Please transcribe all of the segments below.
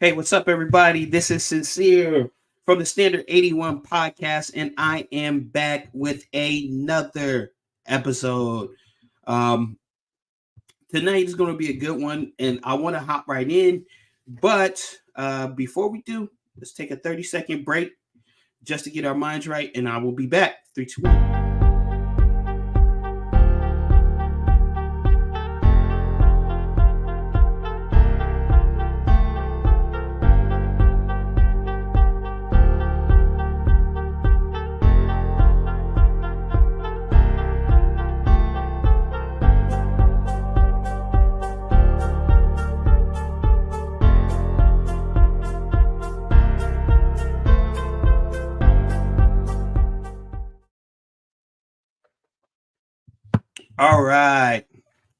Hey, what's up, everybody? This is Sincere from the Standard 81 podcast, and I am back with another episode. Um, Tonight is going to be a good one, and I want to hop right in. But before we do, let's take a 30-second break just to get our minds right, and I will be back. 3, 2, 1. All right,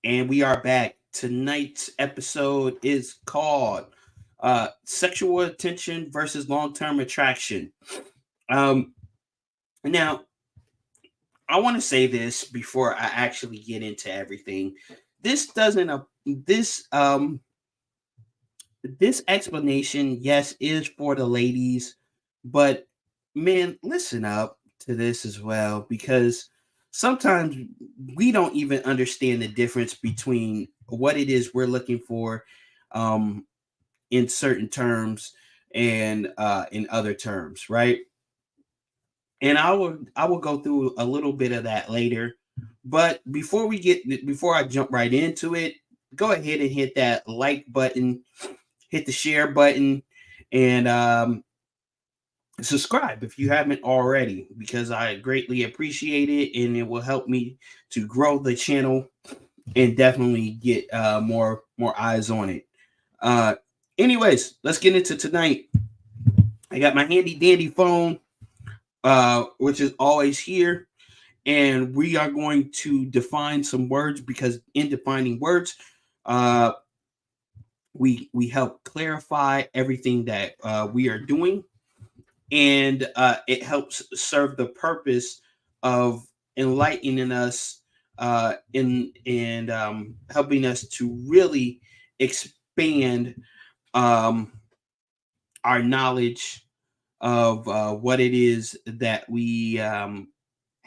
and we are back. Tonight's episode is called Sexual Attention versus Long-Term Attraction. Um, Now, I want to say this before I actually get into everything. This doesn't this this explanation, yes, is for the ladies, but man, listen up to this as well because sometimes we don't even understand the difference between what it is we're looking for um in certain terms and in other terms, right? And I will go through a little bit of that later. But before I jump right into it, go ahead and hit that like button, hit the share button, and subscribe if you haven't already, because I greatly appreciate it, and it will help me to grow the channel and definitely get more eyes on it. Uh, Anyways, let's get into tonight. I got my handy dandy phone, which is always here, and we are going to define some words because in defining words, uh, we help clarify everything that we are doing, and it helps serve the purpose of enlightening us in and helping us to really expand um, our knowledge of what it is that we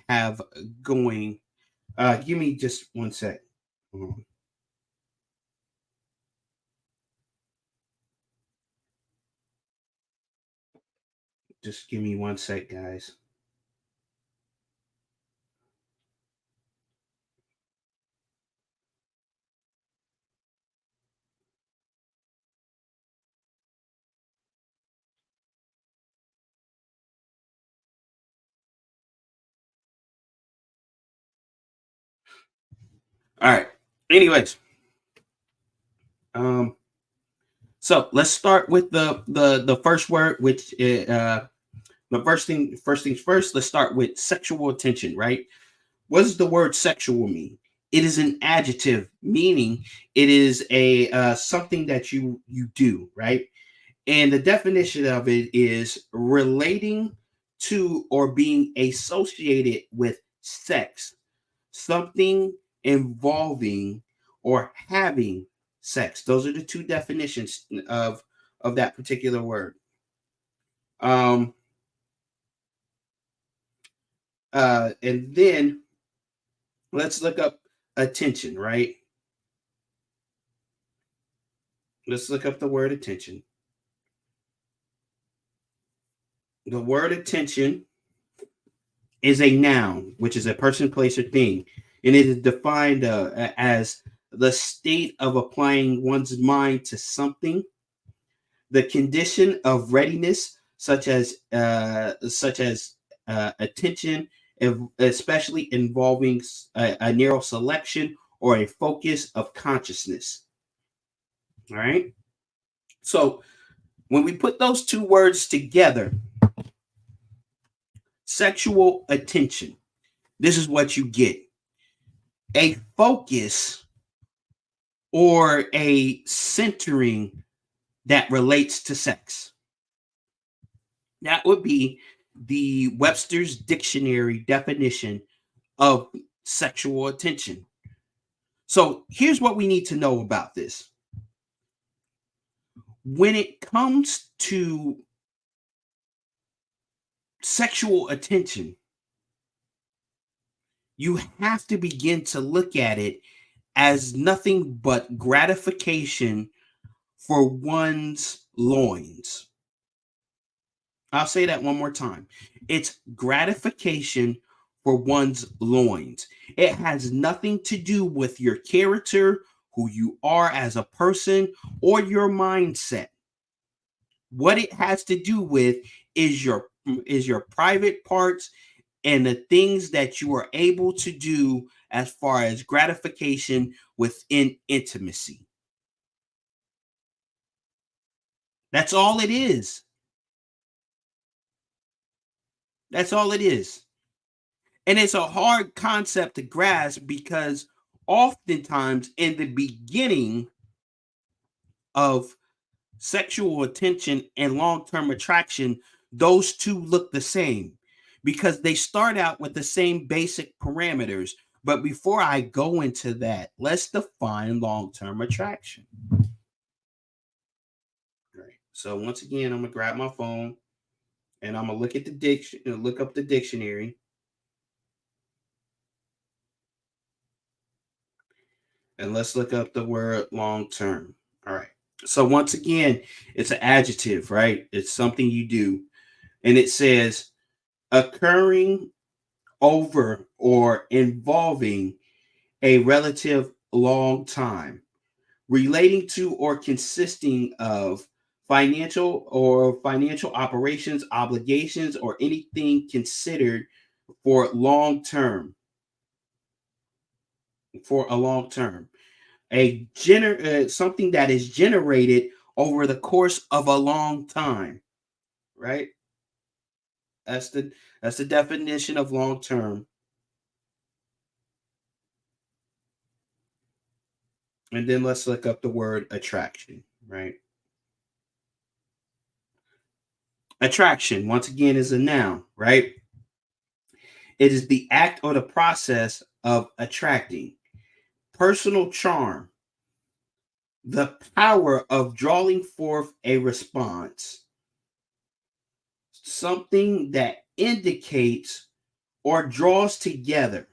have going. Give me just one sec. Just give me one sec, guys. All right. Anyways, um, so let's start with the first word, which the first things first. Let's start with sexual attention. Right? What does the word sexual mean? It is an adjective, meaning it is a something that you do, right? And the definition of it is relating to or being associated with sex, something involving or having sex. Those are the two definitions of that particular word. Um, and then let's look up attention, right? Let's look up the word attention. The word attention is a noun, which is a person, place, or thing, and it is defined as the state of applying one's mind to something, the condition of readiness, such as attention, especially involving a narrow selection or a focus of consciousness. All right. So when we put those two words together, sexual attention, this is what you get: a focus or a centering that relates to sex. That would be the Webster's Dictionary definition of sexual attention. So here's what we need to know about this. When it comes to sexual attention, you have to begin to look at it as nothing but gratification for one's loins. I'll say that one more time. It's gratification for one's loins. It has nothing to do with your character, who you are as a person, or your mindset. What it has to do with is your private parts and the things that you are able to do as far as gratification within intimacy. That's all it is. That's all it is. And it's a hard concept to grasp because oftentimes in the beginning of sexual attention and long term attraction, those two look the same because they start out with the same basic parameters. But before I go into that, let's define long term attraction. All right. So, once again, I'm going to grab my phone and I'm going to look at look up the dictionary. And let's look up the word long term. All right. So once again, it's an adjective, right? It's something you do. And it says occurring over or involving a relative long time, relating to or consisting of financial operations, obligations, or anything considered for long term, for a long term. Something that is generated over the course of a long time, right? That's the definition of long term. And then let's look up the word attraction, right? Attraction, once again, is a noun, right? It is the act or the process of attracting. Personal charm, the power of drawing forth a response, something that indicates or draws together.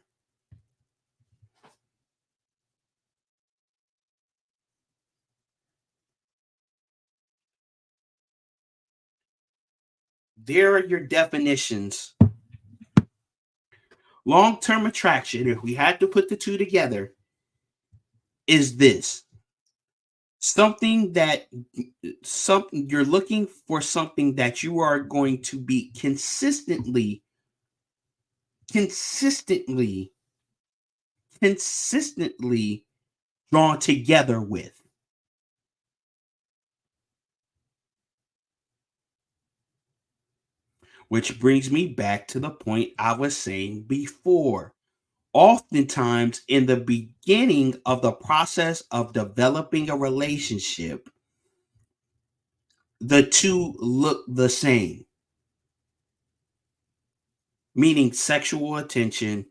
There are your definitions. Long term attraction, if we had to put the two together, is this something that something you're looking for, something that you are going to be consistently, consistently drawn together with. Which brings me back to the point I was saying before. Oftentimes, in the beginning of the process of developing a relationship, the two look the same, meaning sexual attention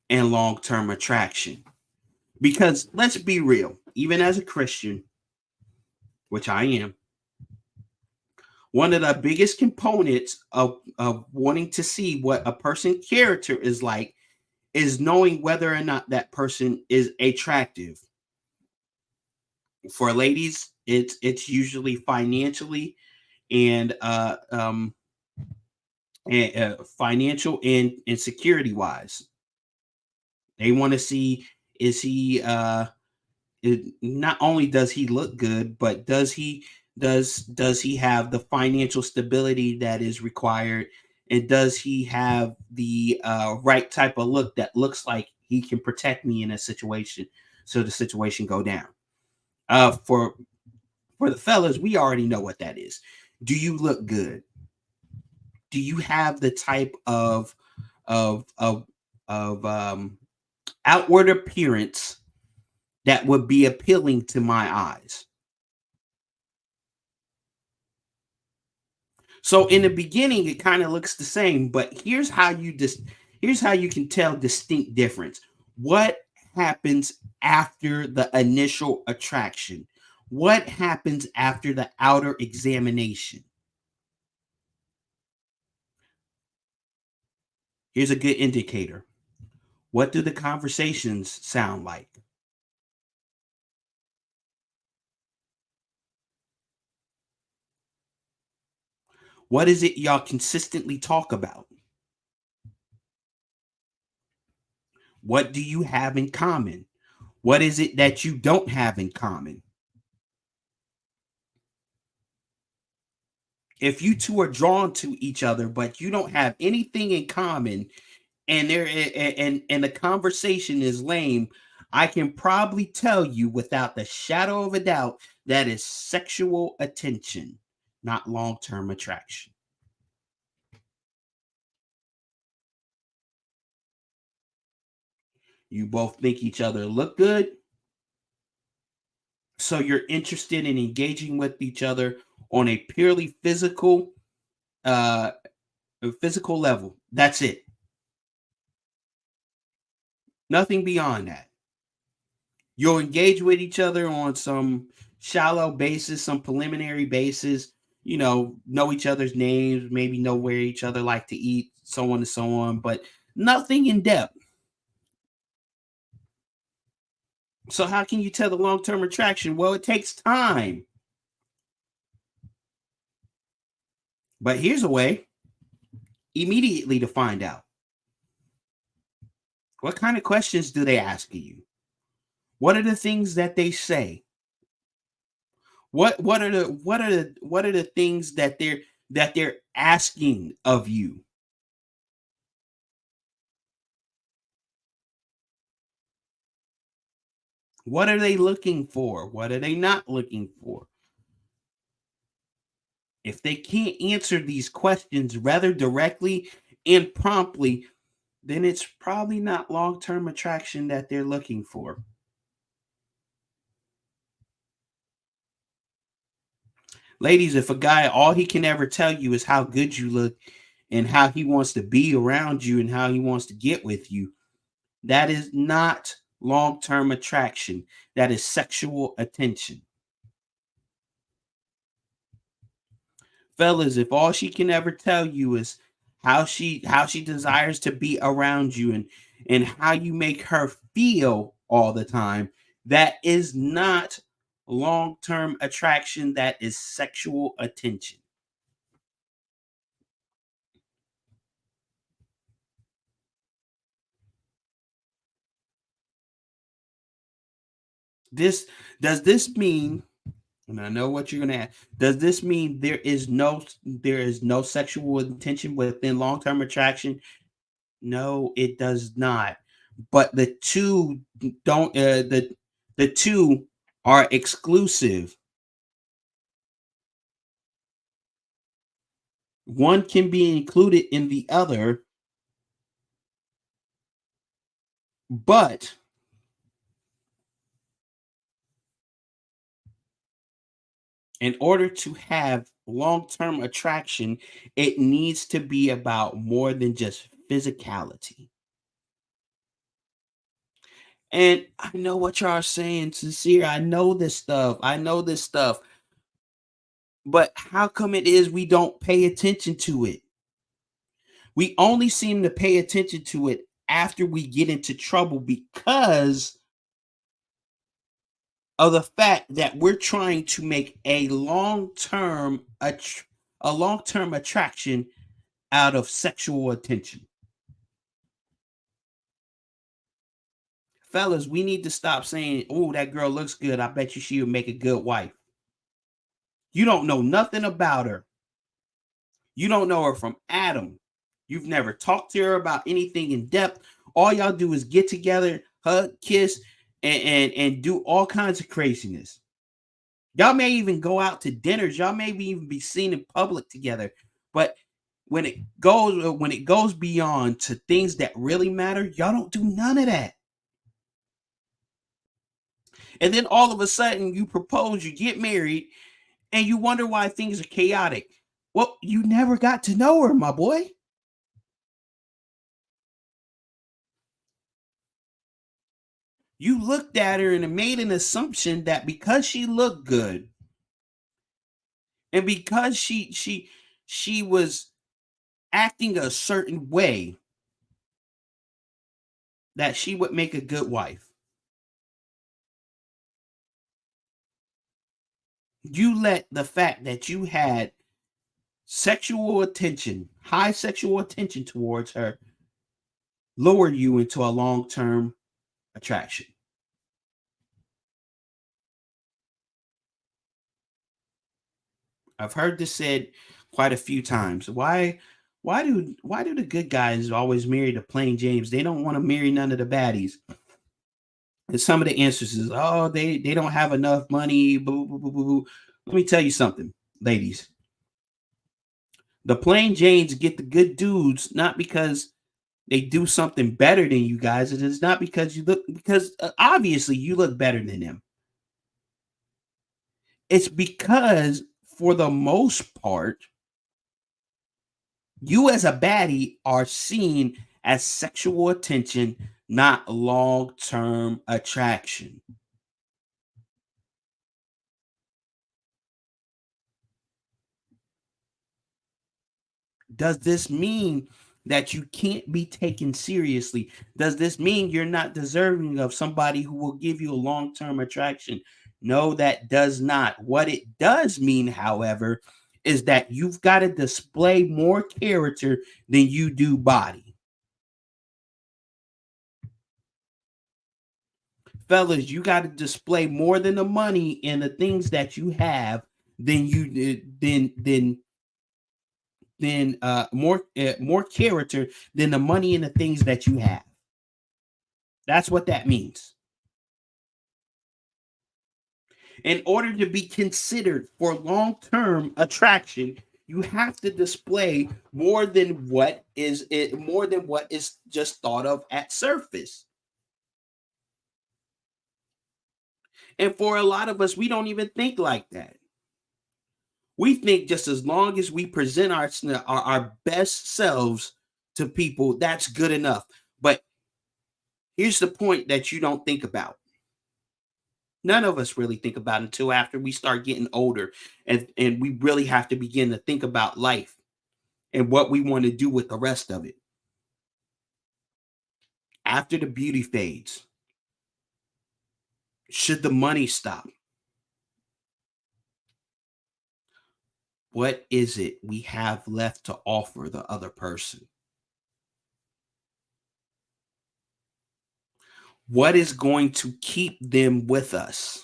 and long term attraction. Because let's be real, even as a Christian, which I am, one of the biggest components of wanting to see what a person's character is like is knowing whether or not that person is attractive. For ladies, it's usually financially and financial and security wise. They want to see, is he not only does he look good, but does he have the financial stability that is required, and does he have the right type of look that looks like he can protect me in a situation so the situation go down. For the fellas, we already know what that is. Do you look good? Do you have the type of of of outward appearance that would be appealing to my eyes? So in the beginning, it kind of looks the same, but here's how you can tell distinct difference. What happens after the initial attraction? What happens after the outer examination? Here's a good indicator. What do the conversations sound like? What is it y'all consistently talk about? What do you have in common? What is it that you don't have in common? If you two are drawn to each other, but you don't have anything in common, and the conversation is lame, I can probably tell you without the shadow of a doubt that is sexual attention, not long-term attraction. You both think each other look good, so you're interested in engaging with each other on a purely uh physical level. That's it. Nothing beyond that. You'll engage with each other on some shallow basis, some preliminary basis, know each other's names, maybe know where each other like to eat, so on and so on, but nothing in depth. So how can you tell the long-term attraction? Well, it takes time. But here's a way immediately to find out. What kind of questions do they ask you? What are the things that they say? What are the things that they're asking of you? What are they looking for? What are they not looking for? If they can't answer these questions rather directly and promptly, then it's probably not long-term attraction that they're looking for. Ladies, if a guy all he can ever tell you is how good you look and how he wants to be around you and how he wants to get with you, that is not long-term attraction. That is sexual attention. Fellas, if all she can ever tell you is how she desires to be around you and how you make her feel all the time, that is not long-term attraction. That is sexual attention. This does this mean, and I know what you're gonna ask, does this mean there is no sexual intention within long-term attraction? No, it does not. But the two don't the two are exclusive. One can be included in the other, but in order to have long-term attraction, it needs to be about more than just physicality. And I know what y'all are saying, sincere. I know this stuff. I know this stuff. But how come it is we don't pay attention to it? We only seem to pay attention to it after we get into trouble because of the fact that we're trying to make a long-term attraction out of sexual attention. Fellas, we need to stop saying, "Oh, that girl looks good. I bet you she would make a good wife." You don't know nothing about her. You don't know her from Adam. You've never talked to her about anything in depth. All y'all do is get together, hug, kiss, and do all kinds of craziness. Y'all may even go out to dinners. Y'all may even be seen in public together. But when it goes beyond to things that really matter, y'all don't do none of that. And then all of a sudden you propose, you get married, and you wonder why things are chaotic. Well, you never got to know her, my boy. You looked at her and made an assumption that because she looked good and because she was acting a certain way that she would make a good wife. You let the fact that you had sexual attention, high sexual attention towards her, lower you into a long-term attraction. I've heard this said quite a few times. Why do the good guys always marry the plain James? They don't want to marry none of the baddies. And some of the answers is, oh, they don't have enough money. Boo, boo, boo, boo, boo. Let me tell you something, ladies. The plain Janes get the good dudes not because they do something better than you guys. It is not because you look because obviously you look better than them. It's because for the most part, you as a baddie are seen as sexual attention, not long-term attraction. Does this mean that you can't be taken seriously? Does this mean you're not deserving of somebody who will give you a long-term attraction? No, that does not. What it does mean, however, is that you've got to display more character than you do body. Fellas, you got to display more than the money and the things that you have than you than more character than the money and the things that you have. That's what that means. In order to be considered for long-term attraction, you have to display more than what is just thought of at surface. And for a lot of us, we don't even think like that. We think just as long as we present our best selves to people, that's good enough. But here's the point that you don't think about. None of us really think about it until after we start getting older and we really have to begin to think about life and what we want to do with the rest of it. After the beauty fades, should the money stop? What is it we have left to offer the other person? What is going to keep them with us?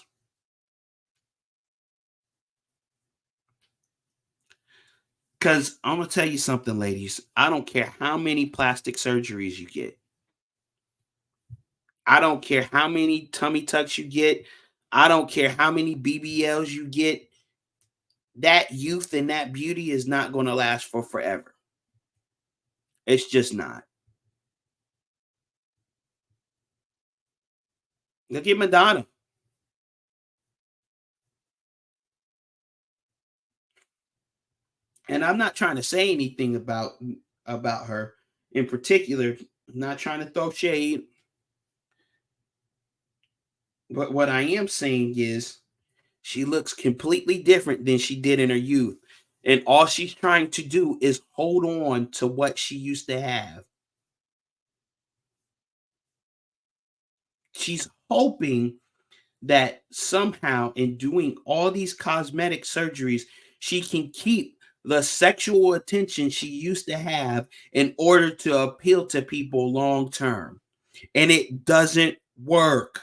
Because I'm going to tell you something, ladies. I don't care how many plastic surgeries you get. I don't care how many tummy tucks you get. I don't care how many BBLs you get. That youth and that beauty is not going to last for forever. It's just not. Look at Madonna. And I'm not trying to say anything about her in particular. I'm not trying to throw shade. But what I am saying is she looks completely different than she did in her youth. And all she's trying to do is hold on to what she used to have. She's hoping that somehow in doing all these cosmetic surgeries, she can keep the sexual attention she used to have in order to appeal to people long term. And it doesn't work.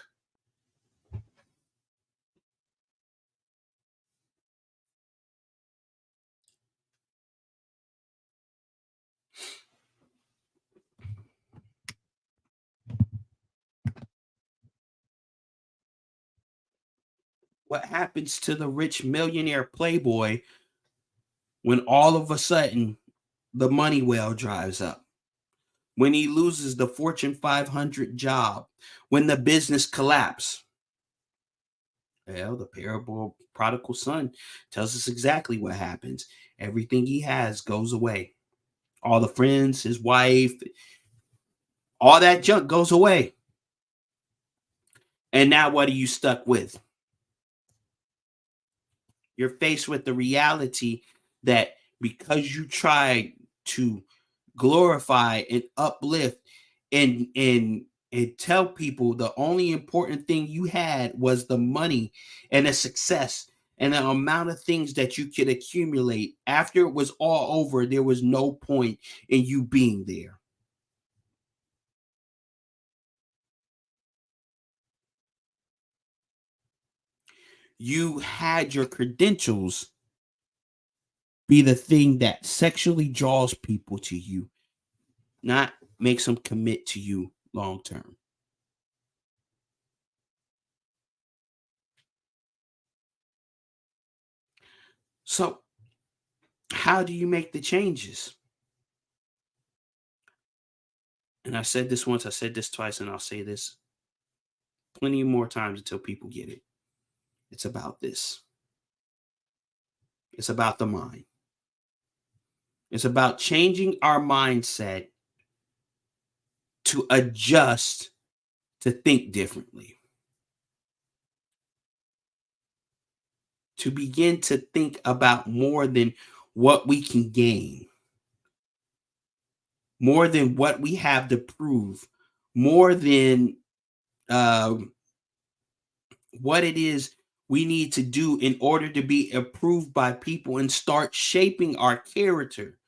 What happens to the rich millionaire playboy when all of a sudden the money well dries up? When he loses the Fortune 500 job, when the business collapse. Well, the parable of prodigal son tells us exactly what happens. Everything he has goes away. All the friends, his wife, all that junk goes away. And now what are you stuck with? You're faced with the reality that because you tried to glorify and uplift and tell people the only important thing you had was the money and the success and the amount of things that you could accumulate after it was all over, there was no point in you being there. You had your credentials be the thing that sexually draws people to you, not makes them commit to you long term. So, how do you make the changes? And I said this once, I said this twice, and I'll say this plenty more times until people get it. It's about this. It's about the mind. It's about changing our mindset to adjust to think differently, to begin to think about more than what we can gain, more than what we have to prove, more than um, what it is we need to do in order to be approved by people, and start shaping our character,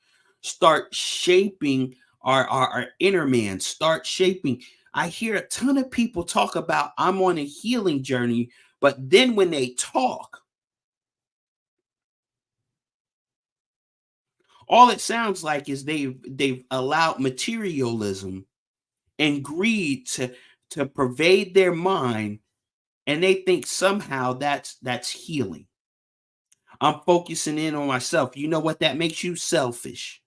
start shaping our inner man, start shaping. I hear a ton of people talk about I'm on a healing journey, but then when they talk, all it sounds like is they've allowed materialism and greed to pervade their mind, and they think somehow that's healing. I'm focusing in on myself. You know what that makes you? Selfish.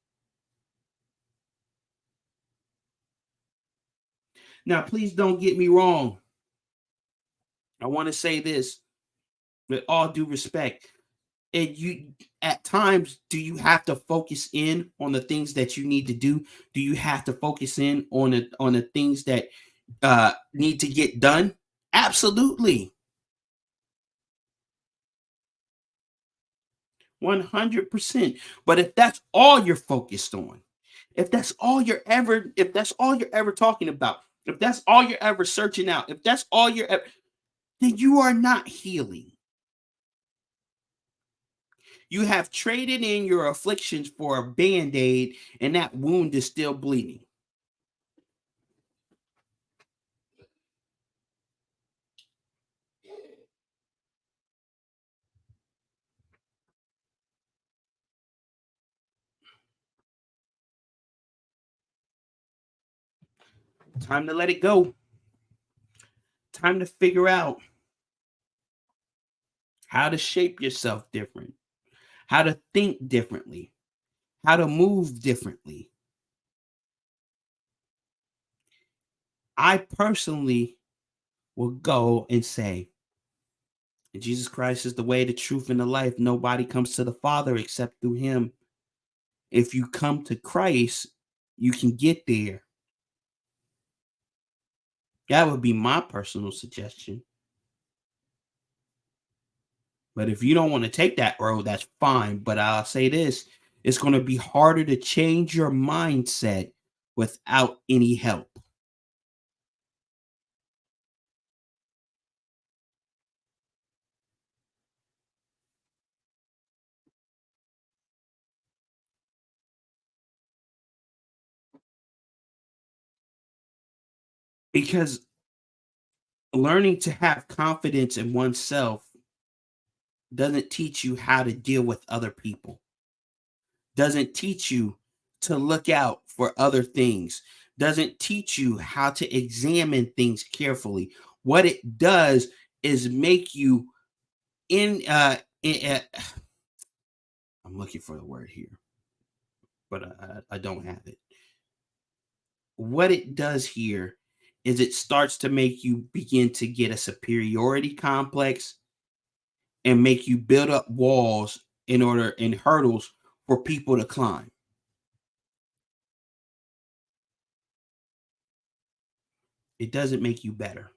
Now, please don't get me wrong. I want to say this with all due respect. And you, at times, do you have to focus in on the things that you need to do? Do you have to focus in on the things that need to get done? Absolutely. 100%. But if that's all you're focused on, if that's all you're ever talking about, if that's all you're ever searching out, if that's all you're ever, then you are not healing. You have traded in your afflictions for a band-aid, and that wound is still bleeding. Time to let it go. Time to figure out how to shape yourself different, how to think differently, how to move differently. I personally will go and say, Jesus Christ is the way, the truth, and the life. Nobody comes to the Father except through him. If you come to Christ, you can get there. That would be my personal suggestion. But if you don't want to take that road, that's fine. But I'll say this, it's going to be harder to change your mindset without any help. Because learning to have confidence in oneself doesn't teach you how to deal with other people, doesn't teach you to look out for other things, doesn't teach you how to examine things carefully. What it does is make you in I'm looking for the word here, but I don't have it. What it does here is it starts to make you begin to get a superiority complex and make you build up walls in order and hurdles for people to climb. It doesn't make you better.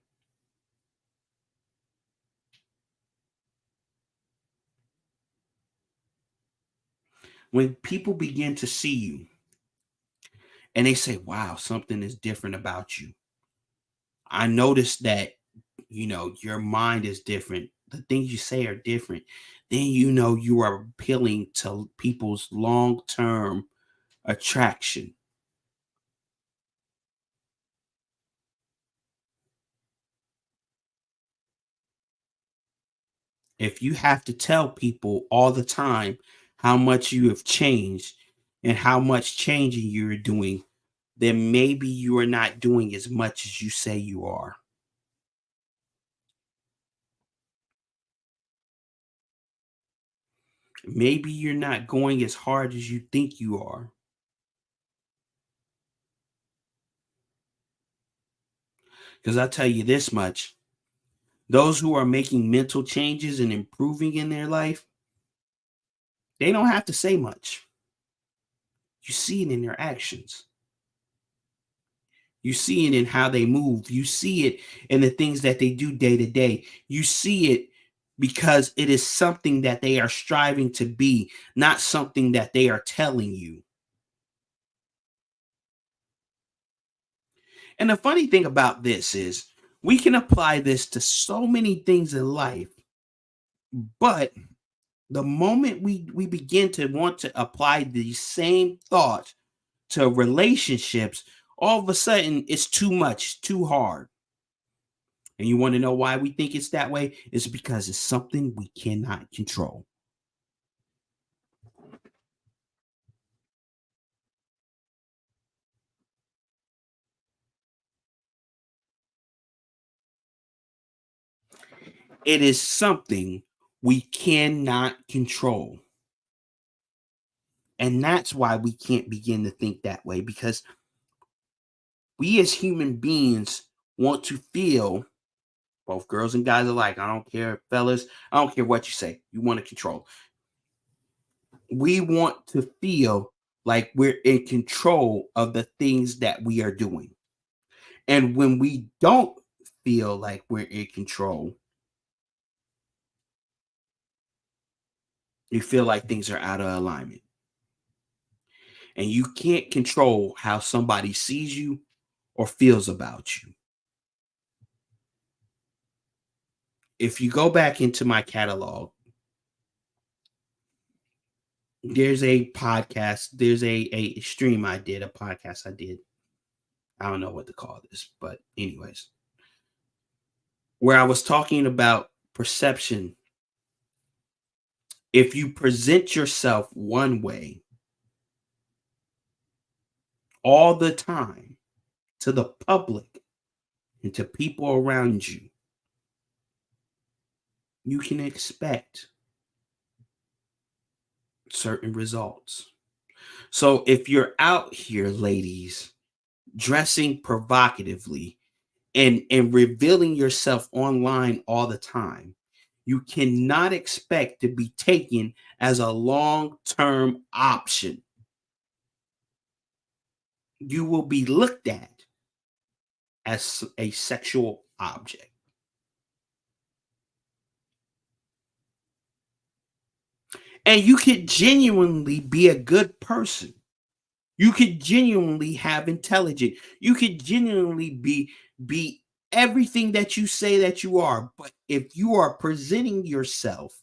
When people begin to see you and they say, wow, something is different about you. I noticed that, your mind is different. The things you say are different. Then you are appealing to people's long-term attraction. If you have to tell people all the time how much you have changed and how much changing you're doing, then maybe you are not doing as much as you say you are. Maybe you're not going as hard as you think you are. Because I'll tell you this much, those who are making mental changes and improving in their life, they don't have to say much. You see it in their actions. You see it in how they move. You see it in the things that they do day to day. You see it because it is something that they are striving to be, not something that they are telling you. And the funny thing about this is we can apply this to so many things in life, but the moment we begin to want to apply the same thought to relationships, all of a sudden it's too much, too hard. And you want to know why we think it's that way? It's because it's something we cannot control. It is something we cannot control. And that's why we can't begin to think that way, because we as human beings want to feel, both girls and guys alike. I don't care, fellas. I don't care what you say. You want to control. We want to feel like we're in control of the things that we are doing. And when we don't feel like we're in control, you feel like things are out of alignment. And you can't control how somebody sees you or feels about you. If you go back into my catalog, there's a podcast, there's a stream I did, a podcast I did. I don't know what to call this, but anyways, where I was talking about perception. If you present yourself one way all the time to the public and to people around you, you can expect certain results. So if you're out here, ladies, dressing provocatively and revealing yourself online all the time, you cannot expect to be taken as a long-term option. You will be looked at as a sexual object. And you could genuinely be a good person. You could genuinely have intelligence. You could genuinely be everything that you say that you are. But if you are presenting yourself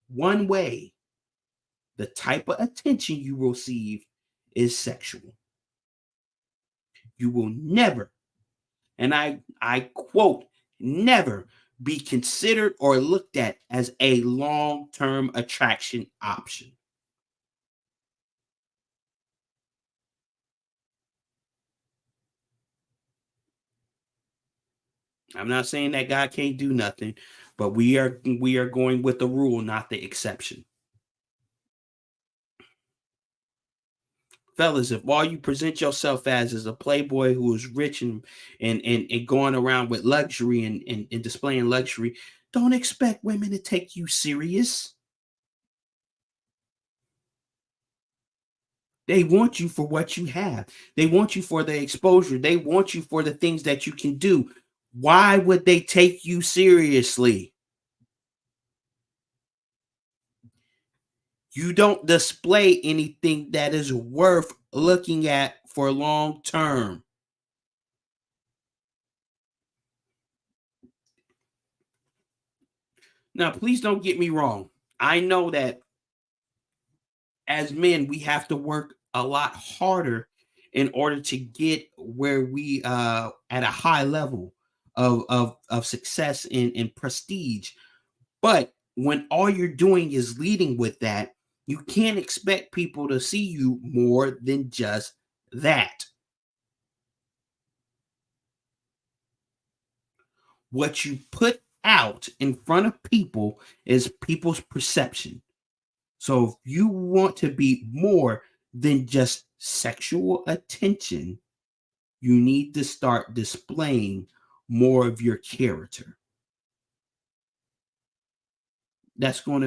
one way, the type of attention you receive is sexual. You will never, and I quote, never be considered or looked at as a long-term attraction option. I'm not saying that God can't do nothing, but we are going with the rule, not the exception. Fellas, if all you present yourself as is a playboy who is rich and going around with luxury and displaying luxury, don't expect women to take you serious. They want you for what you have. They want you for the exposure. They want you for the things that you can do. Why would they take you seriously? You don't display anything that is worth looking at for long term. Now, please don't get me wrong. I know that as men, we have to work a lot harder in order to get where we at a high level of success and prestige. But when all you're doing is leading with that, you can't expect people to see you more than just that. What you put out in front of people is people's perception. So if you want to be more than just sexual attention, you need to start displaying more of your character. That's going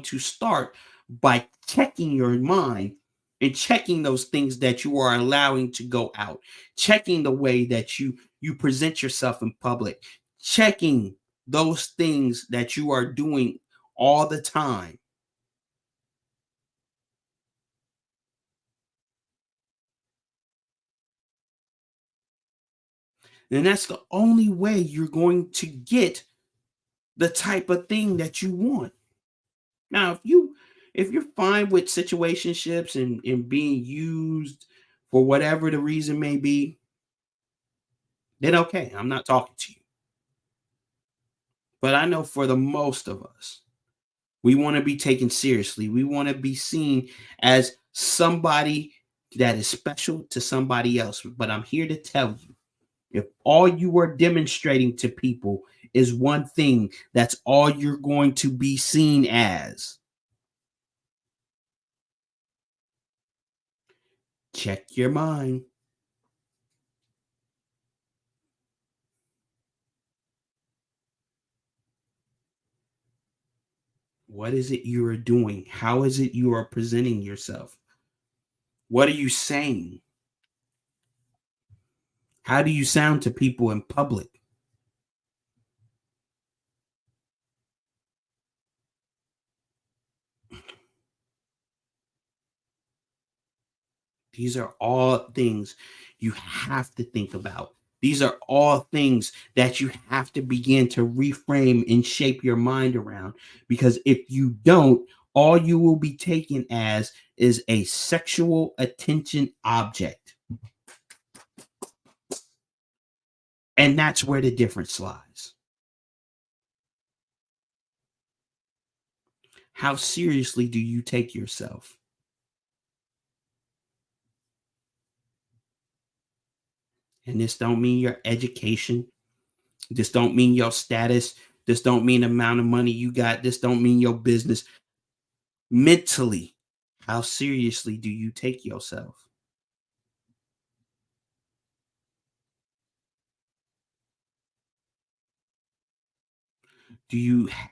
to start by checking your mind and checking those things that you are allowing to go out, checking the way that you present yourself in public, checking those things that you are doing all the time. And that's the only way you're going to get the type of thing that you want. Now, if you're fine with situationships and being used for whatever the reason may be, then okay, I'm not talking to you. But I know for the most of us, we want to be taken seriously. We want to be seen as somebody that is special to somebody else. But I'm here to tell you, if all you are demonstrating to people is one thing, that's all you're going to be seen as. Check your mind. What is it you are doing? How is it you are presenting yourself? What are you saying? How do you sound to people in public? These are all things you have to think about. These are all things that you have to begin to reframe and shape your mind around. Because if you don't, all you will be taken as is a sexual attention object. And that's where the difference lies. How seriously do you take yourself? And this don't mean your education. This don't mean your status. This don't mean the amount of money you got. This don't mean your business. Mentally, how seriously do you take yourself?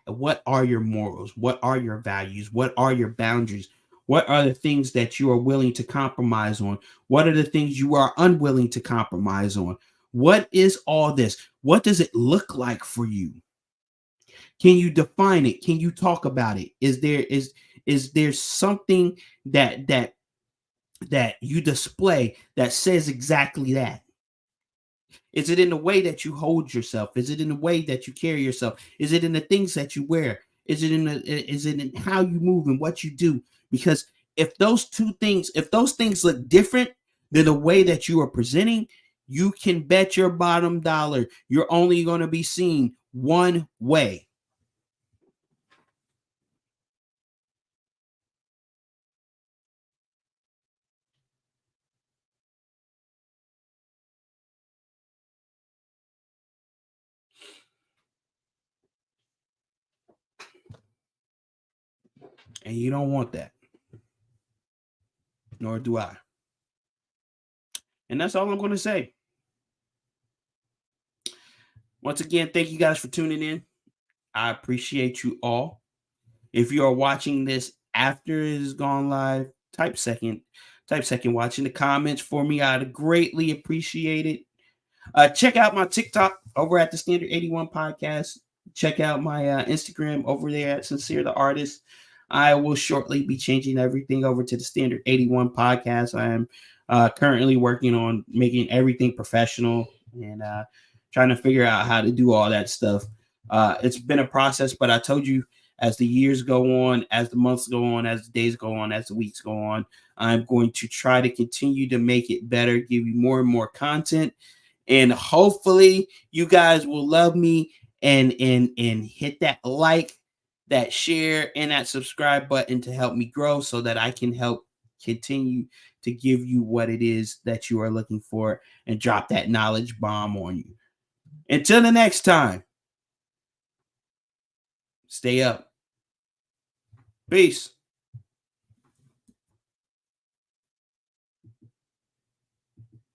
What are your morals? What are your values? What are your boundaries? What are the things that you are willing to compromise on? What are the things you are unwilling to compromise on? What is all this? What does it look like for you? Can you define it? Can you talk about it? Is there something that you display that says exactly that? Is it in the way that you hold yourself? Is it in the way that you carry yourself? Is it in the things that you wear? Is it in how you move and what you do? Because if those things look different than the way that you are presenting, you can bet your bottom dollar you're only going to be seen one way. And you don't want that, nor do I. And that's all I'm going to say. Once again, thank you guys for tuning in. I appreciate you all. If you are watching this after it has gone live, type second watch in the comments for me. I'd greatly appreciate it. Check out my TikTok over at the Standard 81 Podcast. Check out my Instagram over there at Sincere the Artist. I will shortly be changing everything over to the Standard 81 podcast. I am currently working on making everything professional and trying to figure out how to do all that stuff. It's been a process, but I told you, as the years go on, as the months go on, as the days go on, as the weeks go on, I'm going to try to continue to make it better, give you more and more content, and hopefully you guys will love me and hit that like, that share, and that subscribe button to help me grow so that I can help continue to give you what it is that you are looking for and drop that knowledge bomb on you. Until the next time, stay up. Peace.